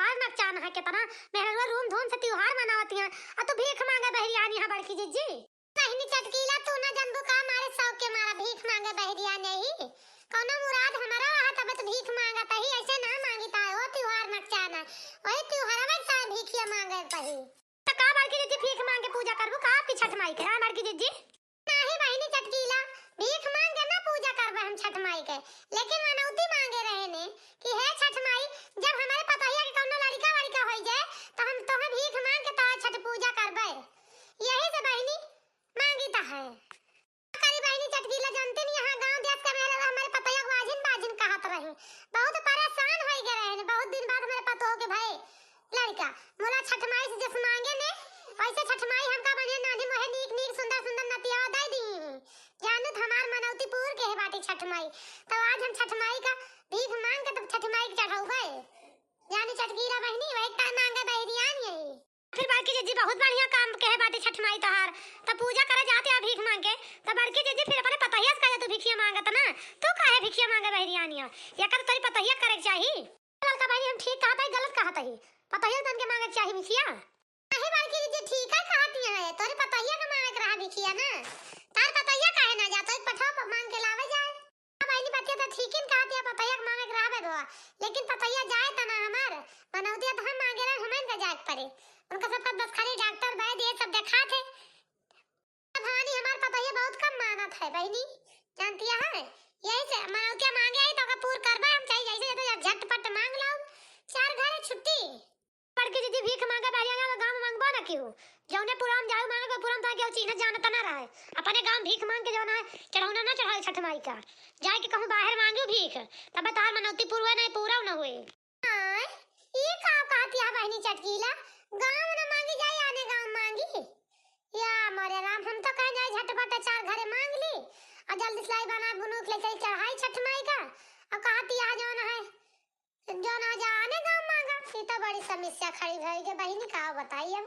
त्योहार नचान है कितना मेहरवा रूम धूम से त्योहार मनावती है आ तो भीख मांगे बहरियानी है बड़की जीजी। बहनी चटकीला तू ना जनबू का मारे शौक के मारा भीख मांगे बहरिया नहीं कौनो मुराद हमारा रहा तब तो भीख मांगा तही ऐसे ना मांगीता है वो त्योहार नचाना वही त्योहार में ता भीखिया मांगे तही तो का बड़की जीजी भीख मांगे पूजा करबू का आपकी छठ माई के हां बड़की जीजी नहीं बहनी चटकीला भीख मांगे ना पूजा करबे हम छठ माई के लेकिन मनौती मांगे रहे ने कि हे छठ माई जब हमारे पतैया के कौनो लड़का वड़का होई जाए तो हम तोहे भीख मांग के तोहे छठ पूजा करबे यही से बहनी मांगी ता है करी बहनी चटकीला जानते नहीं यहां गांव देश का मेरे हमारे पतैया बाजिन बाजिन कहत रहे बहुत परेशान होई गए रहे बहुत दिन बाद मेरे पतो के भाई लड़का मोला छठ माई से जस मांगे ने ऐसे छठ माई हमका बने नानी मोहे नीक नीक सुंदर सुंदर नतिया दे दी जानत हमार मनौती पूर के है बाटी छठ माई तो आज हम छठ माई का भीख मांग के तब छठ माई के चढ़ाऊबे यानी चटकीला बहनी वही ता मांगे बहरियान यही फिर बाकी जीजी बहुत बढ़िया काम के है बाटी छठ माई तोहार तब पूजा करे जाते आ भीख मांग के तब बड़की जीजी फिर अपने पतैया से कहे तू भिखिया मांगत ना तू काहे भिखिया मांगे बहरियानिया या कर तोरी पतैया करे के चाहिए लड़का बहनी हम ठीक कहत है गलत कहत है पतैया तन के मांगे के चाहिए भिखिया नहीं बड़की जीजी ठीक है कहती है तोरी पतैया के मांगे के रहा भिखिया ना तार पतैया काहे ना जातो एक पठाव मांग के लावे जाए बहनी बच्चे तो ठीक ही कहती है पतैया के मांगे के रहबे दो लेकिन पतैया जाए त ना हमार मनौती तो हम मांगे रहे हमें का जाए पड़े उनका सबका बस खाली डॉक्टर वैद्य ये सब देखा थे भवानी हमार पतैया बहुत कम मानत है बहनी जानती है यही से मनौती मांगे आई तो का पूर करबे हम चाहिए जैसे तो झटपट मांग लाओ चार घरे छुट्टी बड़की दीदी भीख मांगे बहरिया ना गांव मांगबो ना क्यों जौने पुराम जाऊ मांगे पुराम था के चीज जानता ना रहे अपने गांव भीख मांग के जाना है चढ़ौना ना चढ़ाए छठ माई का जाए के कहूं बाहर मांगू भीख तब तार मनौती पूरा नहीं पूरा ना हुए हां ये का कहती है बहनी चटकीला गांव ना मांगी जाए आने गांव मांगी या मोरे राम हम तो कह जाए झटपट चार घरे मांग ली और जल्दी सिलाई बना बुनुक ले चल चढ़ाई छठ माई का और कहती आ जो ना है जो ना जाने गांव मांगा ये तो बड़ी समस्या खड़ी भई के बहनी का बताइए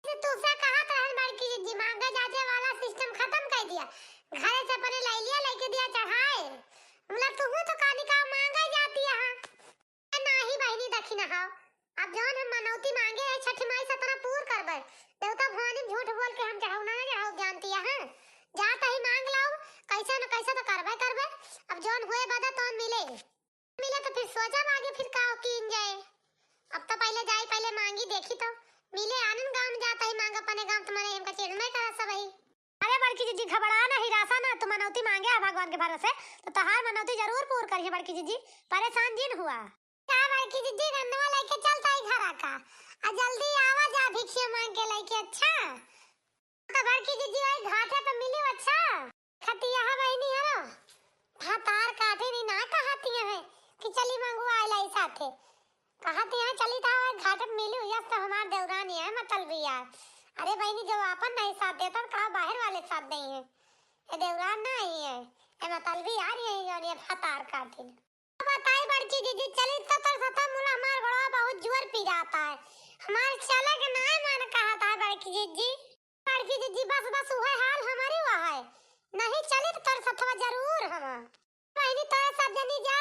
अब तुसा कहत रहन बड़की जी मांगा जाते वाला सिस्टम खत्म कर दिया घरे से अपने ले लिया लेके दिया चढ़ाए मतलब तू तो कानी का मांगा जाती है नहीं बहनी दखिना हां अब जान हम मनौती मांगे है छठ माई से तना पूर करबे देवता भवानी झूठ बोल के हम चढ़ाऊ ना चढ़ाऊ जानती है जाता ही मांग लाओ कैसे न कैसे तो करबे अब जान होए बादा तो मिले तो फिर सोचा आगे फिर का कीन जाए अब तो पहले जाए पहले मांगी देखी तो मिले आनंद गांव में जाता ही मांग अपने गांव तुम्हारे हमका चेड़ में करा सब ही अरे बड़की जीजी घबरा ना हिरासा ना तुम मनौती मांगे है भगवान के भरोसे तो तहार मनौती जरूर पूर करिए बड़की जीजी परेशान जिन हुआ का बड़की जीजी गन्नवा लेके चलता ही घर का आ जल्दी आवा जा भिक्षे मांग के लेके अच्छा तो बड़की जीजी आई घाटे पे मिली अच्छा खतिया है बहनी है ना भातार काटे नहीं ना कहती है कि चली मंगवा आइलाई साथे कहती है चली था घाट पे मिली हुई तो हमार देवरानी है मतलब भी यार अरे बहनी जब अपन नहीं साथ देता कहा बाहर वाले साथ नहीं है ये देवरान ना ही है ये मतलब भी यार ये भातार काटी बताई बड़की दीदी चली तो सता मुला हमार बड़ा बहुत जोर पी जाता है हमार चला के ना मन कहा था बड़की दीदी बस वही हाल हमारी हुआ है नहीं चले तो तर सतवा जरूर हम बहनी तो सब जनी जा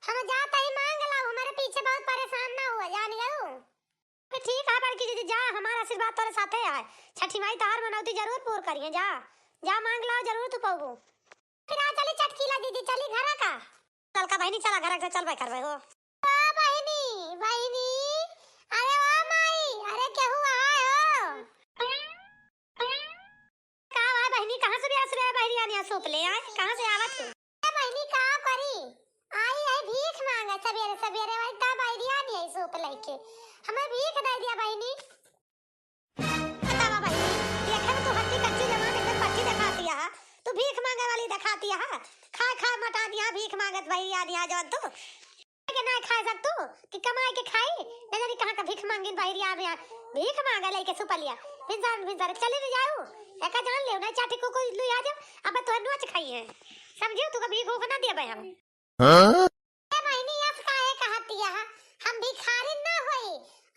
हम जाता ही मांग लाओ हमारे पीछे बहुत परेशान ना हुआ जान गयो ठीक है बड़की दीदी जा हमारा आशीर्वाद तोरे साथे है छठी माई तार मनौती जरूर पूर करिए जा जा मांग लाओ जरूर तू पाओ फिर आ चली चटकीला दीदी चली घर का चल का बहनी चला घर से चलबे करबे हो ओ बहनी अरे ओ माई अरे क्या हुआ है हो का है बहनी कहां से भी बहनी आनी सोप ले आए कहां से आवत है बहनी का करी आई है भीख मांगा सवेरे सवेरे वही तब आइडिया नहीं है सोप लेके हमें भीख दे दिया बहनी बतावा बहनी देखा तो हट्टी कच्ची जमाने में पट्टी दिखाती है तू भीख मांगे वाली दिखाती है खा मटा दिया भीख मांगत भाई आ दिया जौन तू के ना खा सकतू कि कमाई के खाई न जानी कहां का भीख मांगिन बाहर आवे भीख मांगा लेके सुपलिया बिजार चले न जाऊ एका जान ले ना चाटी को कोई लू आ जा अब तो नोच खाई है समझियो तू का भीख हो ना देबे हम हां ए बहनी अब काहे कहती है हम भिखारी ना होई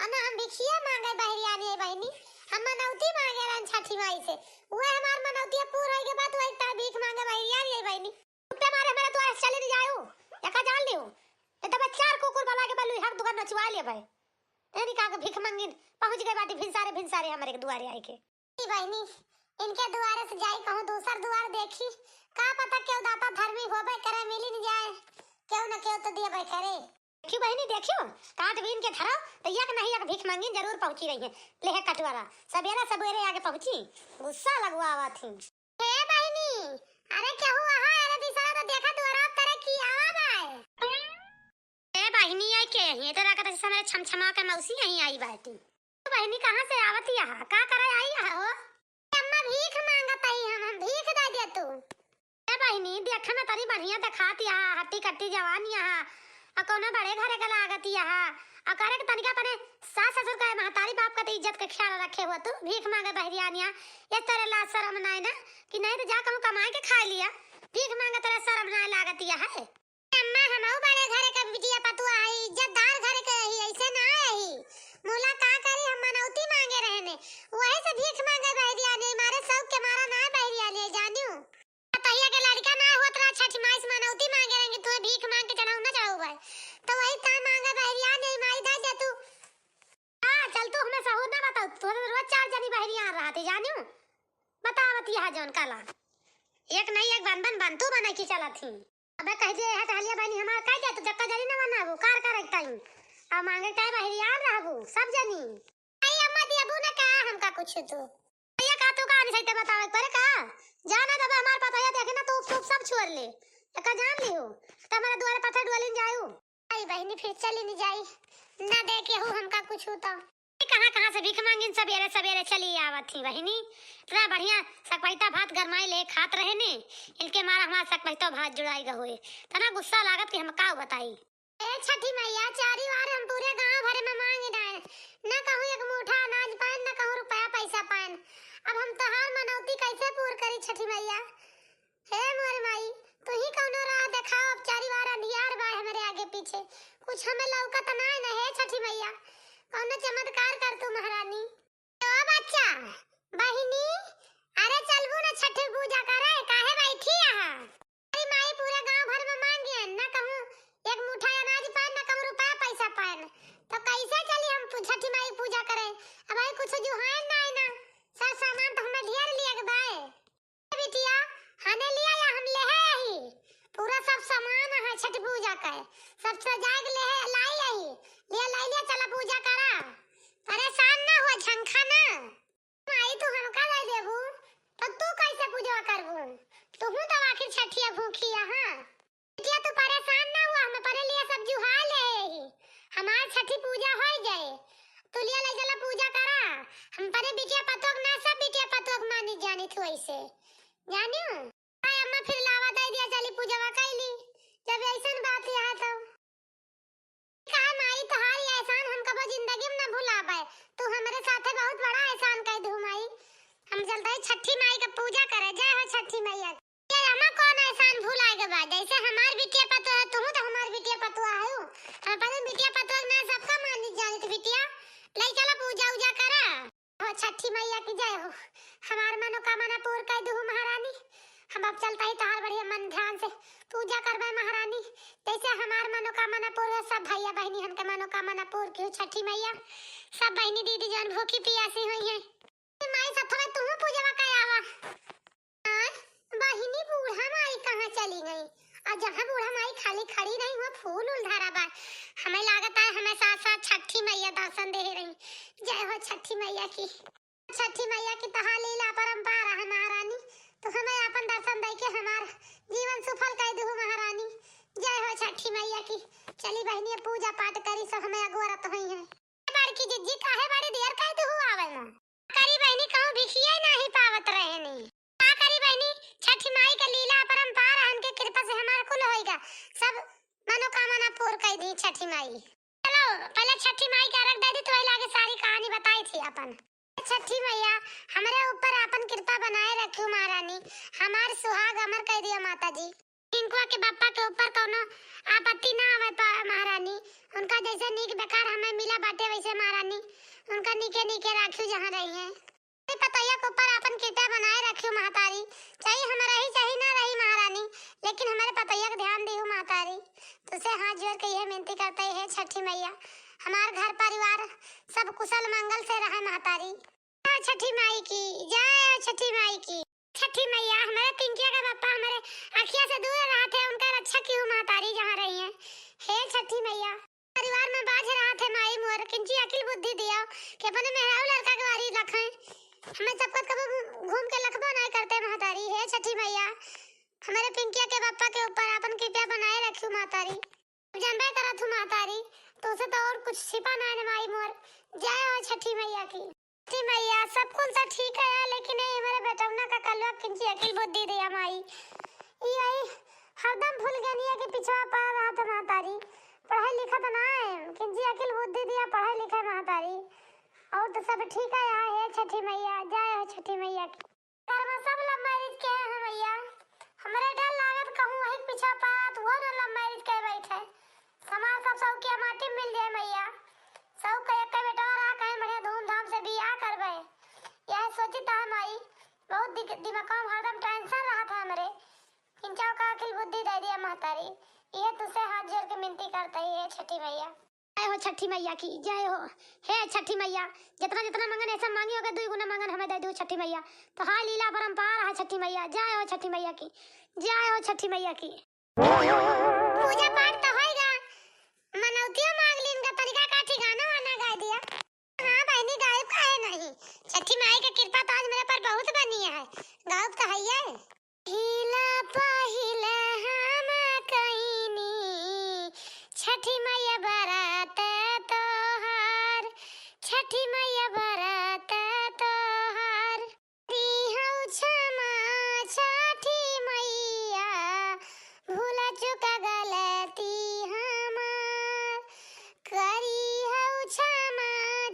अना हम भिखिया मांगे बाहर आवे बहनी हम मनौती मांगे रन छठी माई से वो हमार मनौती पूरा होई के बाद वही ता भीख मांगे बाहर आवे बहनी पे मारे मेरा तो चले न जाऊ एका जान लियो ए तब चार कुकुर वाला के बलु हर दुकान नचवा ले भाई एनी का के भीख मंगिन पहुंच गए बाटी भिनसारे हमारे के दुआरे आई के। ई बहनी इनके दुआरे से जाई कहूं दूसर दुआर देखी का पता क्यों दाता धर्मी होबे करे मिली न जाए क्यों न क्यों तो दिए भाई करे। देखियो बहनी देखियो काट बीन के धरो तो एक नहीं एक भीख मंगिन जरूर पहुंची रही है लेहे कटवारा सवेरे सवेरे आके पहुंची गुस्सा लगवावा थी। हे बहनी अरे क्या हुआ है अरे दिसरा तो देखा दुआरा तेरे की आवाज आए। ए बहनी आई के ये तेरा का समय छमछमा के मौसी यहीं आई बैठी। बहनी कहां से आवती है का करे आई है हो। अम्मा भीख मांगत आई हम भीख दे दे तू। ए बहनी देख में तरी बढ़िया दिखाती है हट्टी कट्टी जवानी है आ कोनो बड़े घरे का लागती है आ करे के तनिका पने सास ससुर का महतारी बाप का इज्जत का ख्याल रखे हो तू भीख मांगे बहरियानिया ये तेरे ला शर्म नहीं ना कि नहीं तो जा कहूं कमाए के खा लिया भीख मांगे तेरे शर्म नहीं लागती है। अम्मा हमहु बड़े घरे का बिटिया पतुआ है इज्जतदार घरे के ही ऐसे ना आई मोला का करे हम मनौती मांगे रहने वही से भीख मांगे बहरियाने मारे सब के मारा ना बहरियाने जानियो तैया के लड़का ना होत रहा छठ माई से मनौती मांगे रहेंगे तू भीख मांग के चढ़ाऊ ना चढ़ाऊ भाई तो वही ता मांगे बहरियाने माई दे दे तू। हां चल तू हमें सहूद ना बताओ तू रोज चार जनी बहरिया रहा थे जानियो बतावत यहां जौन काला एक नहीं एक बन तू बना की चला थी। अबे कह दे हट हलिया बहनी हमार कह दे तू जक्का जरी ना बनाबो कार करक टाइम आ मांगे काय बहरिया रहबो सब जनी आई अम्मा दियाबू ना का हमका कुछ तू ये का तू कहानी सही बतावे पर का जाना दबे हमार पता है देखे ना तू सब छोड़ ले का जान लियो तुम्हारे द्वारे पत्थर डोलिन जायो। आई बहनी फिर चली नहीं जाई ना देखे हो हमका कुछ तो कहां से भीख मांगिन सवेरे सवेरे चली आवत थी बहनी इतना बढ़िया सकपैता भात गरमाई ले खात रहे ने इनके मारा हमारा सकपैता भात जुड़ाई ग होए तना गुस्सा लागत कि हम का बताई। ए छठी मैया चारी बार हम पूरे गांव भरे में मांगे डाए ना कहूं एक मुठा अनाज पान ना कहूं रुपया पैसा पान अब हम तहार मनौती कैसे पूर करी छठी मैया। हे मोर माई तू ही कौनो राह दिखाओ अब चारी बार अंधियार बा हमारे आगे पीछे कुछ हमें लौकत ना है हे छठी मैया कौनो चमत्कार कर तू महारानी। ओ बच्चा बहिनी अरे चलबू ना छठ पूजा करे काहे बैठी है अरे माई पूरे गांव भर में मांगे ना कहूं एक मुठा अनाज पान ना कहूं रुपया पैसा पान तो कैसे चली हम छठी माई पूजा करे अब भाई कुछ जुहान ना है ना सब सामान तो हमें ढेर लिया के बाए बिटिया हने लिया या हम ले है ही पूरा सब सामान है छठ पूजा का सब सजा के ले लाई आई ले चला पूजा करा परेशान ना हो झंखा ना माई तू हमका लाई देबू तो तू कैसे पूजा करबू तू हूं तो आखिर छठिया भूखी हां बिटिया तू परेशान ना हुआ हम परे लिए सब जुहा ले हमार छठी पूजा हो जाए तू लिया ले चला पूजा करा हम परे बिटिया पतोक ना सब बिटिया पतोक मानी जानी तू ऐसे जानियो हाय अम्मा फिर लावा दे दिया चली पूजा कैली जब ऐसन बात यहां तो का माई तोहारी एहसान हम कबो जिंदगी में ना भुला पाए तू हमारे साथे बहुत बड़ा एहसान कर दू माई हम चलते हैं छठी माई का पूजा करे जय हो छठी मैया। ये अम्मा कौन एहसान भुलाएगा बा जैसे हमार बिटिया पतो है तू तो हमार बिटिया पतो है हम पर बिटिया पतो ना सबका मानी जानी तो बिटिया ले चला पूजा उजा करा हो छठी मैया की जय हो हमार मनोकामना पूर्ण कर दू महारानी। हम अब चलता ही तोहार बढ़िया मन ध्यान से पूजा करबे महारानी जैसे हमार मनोकामना पूर्ण सब भैया बहनी हमके मनोकामना पूर्ण की छठी मैया सब बहनी दीदी जान भूखी प्यासी हुई है माई सथवा तू पूजा का आवा बहनी बूढ़ा माई कहां चली गई और जहां बूढ़ा माई खाली खड़ी नहीं हुआ फूल उलधारा बा हमें लागत है हमें साथ साथ छठी मैया दर्शन दे रही जय हो छठी मैया की तहा लीला परंपरा है महारानी तो हमें अपन दर्शन दे के हमार जीवन सफल कर दू महारानी जय हो छठी मैया की। चली बहनी पूजा पाठ करी सब हमें अगोरत हुई है बड़की जिज्जी काहे बड़ी देर कह दू आवे ना करी बहनी कहूं भिखिए नहीं पावत रहे नहीं का करी बहनी छठी माई का लीला परंपरा उनके कृपा से हमारा कुल होएगा सब मनोकामना पूर्ण कर दी छठी माई। चलो पहले छठी माई का रख दे दी तो आगे सारी कहानी बताई थी अपन छठी मैया हमारे ऊपर अपन कृपा बनाए रखियो महारानी हमार सुहाग अमर कर दिया माता जी इनको के बापा के ऊपर कोनो आपत्ति ना आवे महारानी उनका जैसे नीक बेकार हमें मिला बाटे वैसे महारानी उनका नीके राखियो जहां रही है पतैया के ऊपर अपन कृपा बनाए रखियो महतारी चाहे हमारा ही चाहे ना रही महारानी लेकिन हमारे पतैया का ध्यान दियो महतारी तुझसे हाथ जोड़ के यह विनती करते हैं छठी मैया हमार घर परिवार सब कुशल मंगल से रहे महतारी। जय छठी माई की, जय छठी माई की। छठी मैया हमारे पिंकिया का पापा हमारे आँखिया से दूर रहा थे, उनका रक्षा क्यों महतारी जहाँ रही है। हे छठी मैया परिवार में बाझ रहा थे माई मोर किंची अकिल बुद्धि दिया कि अपने मेहरारू लड़का के वारी रखें। हमें सबको कभी घूम के लखबो नहीं करते महतारी। हे छठी मैया हमारे पिंकिया के पापा के ऊपर अपन कृपया बनाए रखियो महतारी। जानबे करत हूँ महतारी तो उसे तो और कुछ छिपा ना है माई मोर। जय हो छठी मैया की। छठी मैया सब कुछ तो ठीक है लेकिन ये हमारे बेटौना का कलवा किंची अकिल बुद्धि दिया माई। यही हरदम भूल गनिया के पिछवा पा रहा था महतारी। पढ़ाई लिखा तो ना है किंची अकिल बुद्धि दिया पढ़ाई लिखा महतारी। और तो सब ठीक है यहाँ। हे छठी मैया जय हो छठी मैया की। घर में सब लव मैरिज के हैं मैया। हमारे डर लागत कहूँ वही पीछा पा तो वो ना लव मैरिज के बैठे समाज सब सब के माटी मिल जाए मैया। सब का एक बेटा रहा कहीं बढ़िया धूमधाम से बियाह करबे यह सोची था माई। बहुत दिमाग में हरदम टेंशन रहा था हमारे। इनका का अकिल बुद्धि दे दिया महतारी। ये तुझसे हाथ जोड़ के विनती करते है छठी मैया। जय हो छठी मैया की जय हो। हे छठी मैया जितना जितना मंगन ऐसा मांगी होगा 2 गुना मंगन हमें दे दो छठी मैया। तो हाँ लीला परंपार है छठी मैया। जय हो छठी मैया की, जय हो छठी मैया की। पूजा पाठ तो होएगा मनौतियों मांग ली इनका तरीका काठी गाना वाना गा दिया। हाँ बहनी गायब का है नहीं। छठी माई की कृपा तो आज मेरे पर बहुत बनी है। गायब तो है ये। हिला पहिला हम कहिनी छठी मैया बरात तोहार। छठी मैया बरात तोहार दिहौ क्षमा छठी मैया भूला चुका गलती हमार। करिहौ क्षमा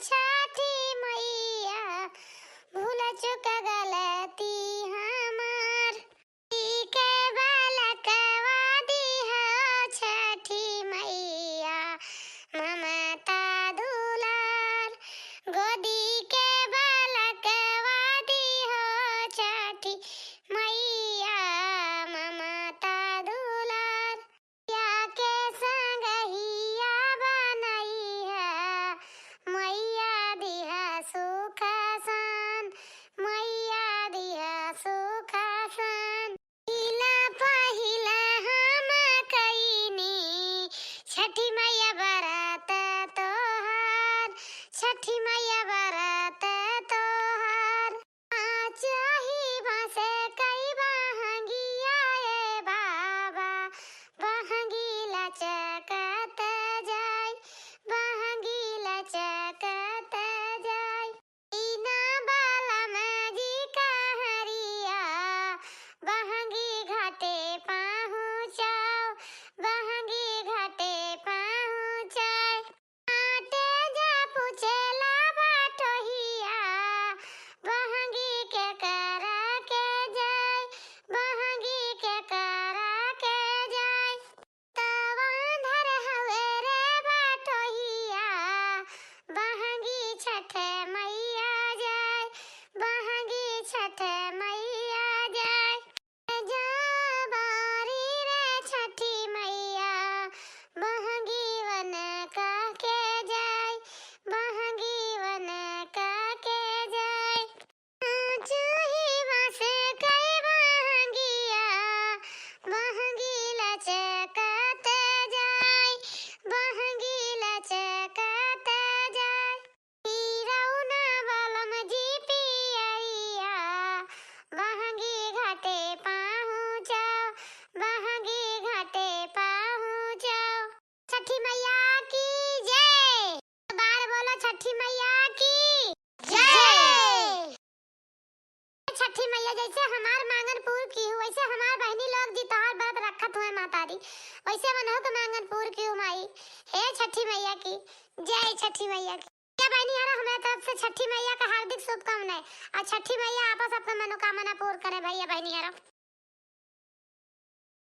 छठी मैया भूला चुका गलती हमार। के बालकवा दिहौ छठी मैया ममता दुलार। गोदी के बालकवा दिहौ छठी मैया ममता दुलार। या के संगहिया बनैया मैया दिहा सुख सान। मैया दिहा सुख सान। लीला पहिला हम कइनी छठी मैया बरात तोहार। छठी मैया बरात तोहार चाही बासे कई बहंगिया ए बाबा। बहंगी लचकत जाय बहंगी लचकत जाय। इना बालम जी कहरिया बहंगी घाटे पहुँचाओ। बहंगी घाटे पहुँचाए आटे जा पूछेला बाटोहिया। बहंगी के करा के जाय बहंगी के करा के जाय। तवांधर हवे रे बाटोहिया बहंगी छठ मैया जाय। बहंगी छठ मैया जाय। जा बारी रे छठी मैया बहंगी वन का के जाय। बहंगी वन का के जाय। चाही बासे कई बहंगिया बहंगी लचकत जाय। बहंगी लचकत जाय। रौना बालम जी पियरिया बहंगी घाटे पहुँचाओ। बहंगी घाटे पहुँचाओ। छठी मैया की जय। बार बोलो छठी मैया की जय। छठी मैया जैसे हमार मांगन पूर की हूँ वैसे हमार बहनी लोग जी तोहार व्रत रखत हुए मातारी वैसे मनहो तो मांगन पूर की हूँ माई। हे छठी मैया की जय। छठी मैया की क्या बहनी हरा हमारे तरफ से छठी मैया का हार्दिक शुभकामनाएं और छठी मैया आपस अपना मनोकामना पूर्ण करे भैया बहनी हरा।